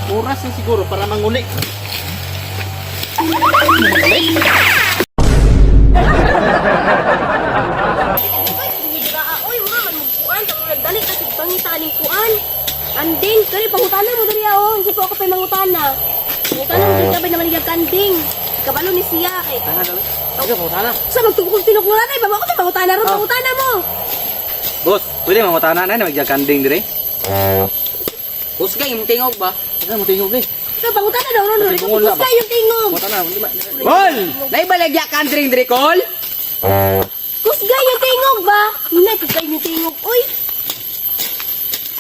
Oras na siguro para manguli. Oy, mga manugkuan, tanong nagdali kasi pangitaan ng kuan. Kanding, kani pangutana mo dali oh. Hindi po ako pa mangutana. Mangutana mo dali kabay naman niya kanding. Kabalo ni siya kay. Tana daw. Ikaw pangutana. Sa magtugkog tinukluran ay baba ko sa mangutana ron pangutana mo. Boss, pwede mangutana na magyakanding dire. Boss kay imong tingog ba? Ano mo tingog eh? Ikaw pangutana daw ron. Kasi bungol na ba? Ikaw yung tingog. Mangutana, di ba? Kol! Naibalagya kandring dire, Kol? Kusgay yung tingog ba? Hinay kusgay yung tingog. Uy,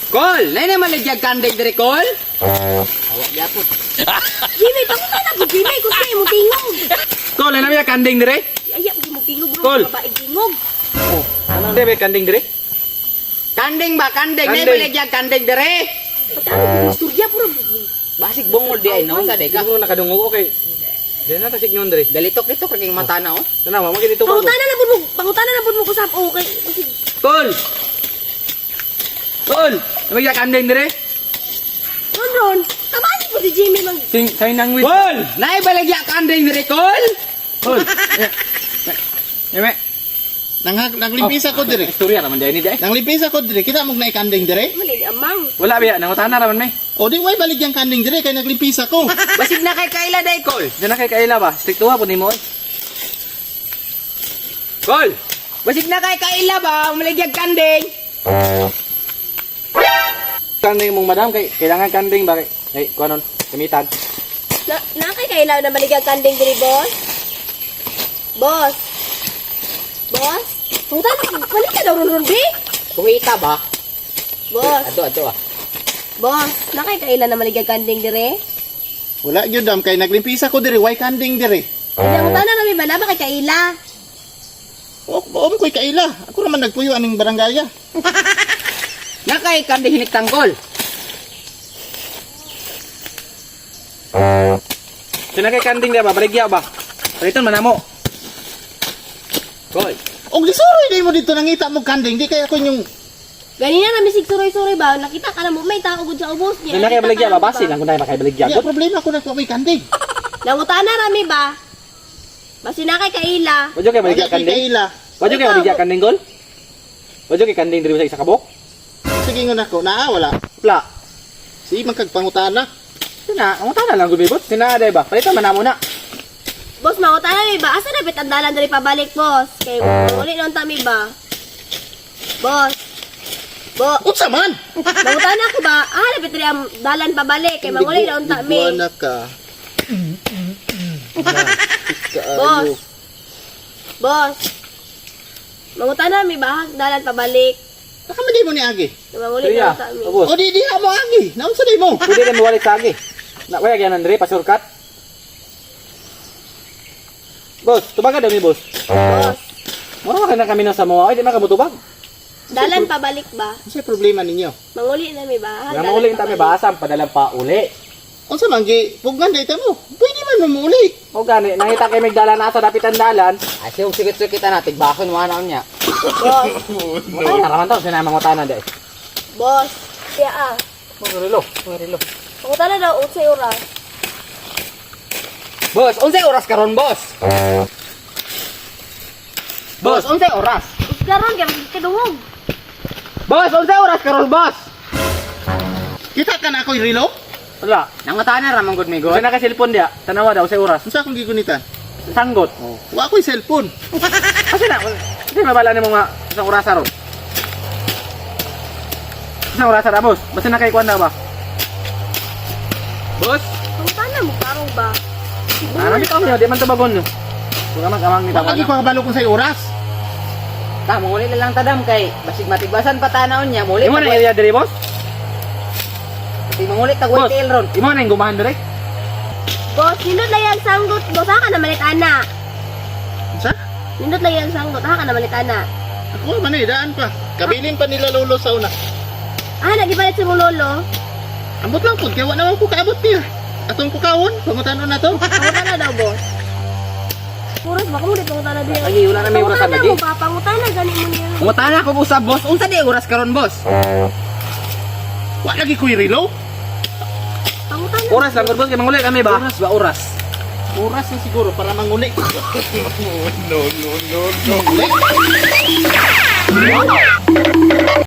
Kol! Nay na malagya kandring dire, Kol? Awak yapon. Jimmy, pangutana po Jimmy, kusgay yung tingog. Kol, nay na malagya kandring dire? Ayak mo tingog bro, Kol. babae tingog. Oh, ano dire ba kanding dire? Kanding ba? Kanding. Nay balagya kanding dire? Patalo mo istorya puro. Basig bungol di ay naon sa deka. Siguro nakadungog okay. Di na tasig nyon dire. Dalitok-litok kaging mata na oh. Tana, mamagin dito ko. Pangutana na po mo kusap okay. Kol! Kol! Namagya kanding dire? Ron, kamani po si Jimmy mang. Sign language. Kol! Nay balagya kanding dire, Kol? Kol. Eme. Naglimpisa ko dire. Istorya naman dahil ni dahil. Nanglimpisa ko dire. Kita mong naikanding dire. Mali amang. Wala biya, nangutana naman may. O di way balik yung kanding dire kay naglimpisa ko. Basig na kay kaila day, Kol. Diyan na kay kaila ba? Striktuha po ni mo. Kol! Basig na kay kaila ba? Umaligyag kanding. Kanding mong madam kay kailangan kanding ba kay kuanon kamitan. Na kay kailangan na maligag kanding diri boss? Boss. Boss? Pangutana, mali ka daw ron bi? Kumita ba? Boss. Ato ah. Boss, na kay kailangan na maligag kanding diri? Wala gyud dam kay naglimpisa ko dire way kanding dire. Kaya mo tanan na ba na ba kay kaila? O ko'y kaila. Ako naman nagpuyo aning barangaya. Na kay kanding hiniktang, Kol. Sina kay kanding dia ba baligya ba? Paliton man namo. Kol. Og lisuroy di mo dito nangita mo kanding di kay ako yung Ganina na misig suroy-suroy ba? Nakita ka na mo may tao gud sa ubos niya. Sina kay baligya ba basi lang kun na kay baligya. Ya, Ko problema ko na ko may kanding. Nangutana rami ba? Basi na kay kaila. Wadyo kay baligya Baligya kay kanding. kaila. Wadyo kay baligya kanding, Kol. Wadyo kay kanding diri sa isa kabok. Sige nga nako naa wala. Wala. Si magkagpangutana. Sina, angutana lang gubibot. Sina day ba? Paliton man namo na. Boss, mangutana mi ba? Asa na bit ang dalan diri pabalik, boss? Kay uli nang tami ba? Boss. Unsa man? Mangutana ko ba? Ah, lapit rin ang dalan pabalik. Kay manguli na unta mi. Buwana ka. Boss. Boss. Mangutana mi ba? Dalan pabalik. Nakamali mo ni Agi. Kay manguli na unta mi. Ubos. O di diha mo Agi. Naunsa di mo? Pwede rin mawalik sa agi. Na wala gyan andre pasurkat. Boss, tubaga daw ni boss. Boss. Mura ka na kami na sa mga. Ay, di makamutubag. Dalan pabalik ba? Unsa problema ninyo? Manguli na mi ba? Nga mauling kami basam, padala pa uli. Unsa man gi pugnan dayta mo? Pwede man mamuli. O gani, nangita kay migdala na sa dapitan dalan. Ay, siya sikit-sikita na, tigbakon mo na niya. Boss. Ay, naraman to, sinamang utana day. Boss. Kaya ah. Mga relo. Mangutana daw utsay oras. Boss, unsay oras karon, boss? Boss, unsay oras? Karon kay kadungog. Boss, unsay oras karon, boss? Kita ka na ako relo? Wala, nangutana ramang gud mi god. Sana ka cellphone dia, tanawa daw unsay oras. Unsa akong gigunitan? Sanggot. Wa ko'y cellphone. Kasi na, hindi mabala nimo nga isang oras ron. Isang oras ra, boss. Basta na kay kuan na ba? Boss, Mangutana mo karong ba? ano mi kami, di man to bagon. Kuha man kamang ni Wa lagi tawa. ko kabalo kung say oras. Ta, muli na lang tadam kay basig matigbasan pa tanaw niya, muli. Imo na area diri, boss? Di mangulit tag Boss. tail ron. Imo na yung gumahan diri. Boss, nindot lang yan sanggot. Boss, haka na malit ana. Unsa? Nindot lang yan sanggot. Haka na malit ana. Ako man daan pa. Kabilin pa nila lolo sa una. Ah, nagipalit si mo lolo. Ambot lang pud kay wa naman ko kaabot niya. Atong kukawon, pangutanon na to. Pangutana daw, boss. Puros, baka mo di pangutana din. Ay, wala na may orasan lagi. Pangutana mo, pangutana, gani mo niya. Pungutana ko usab, boss. Unsa di oras karon, boss? Wa lagi ko relo. Pangutana Oras lang boss kay manguli kami ba? Oras ba oras? Oras na siguro para manguli. No.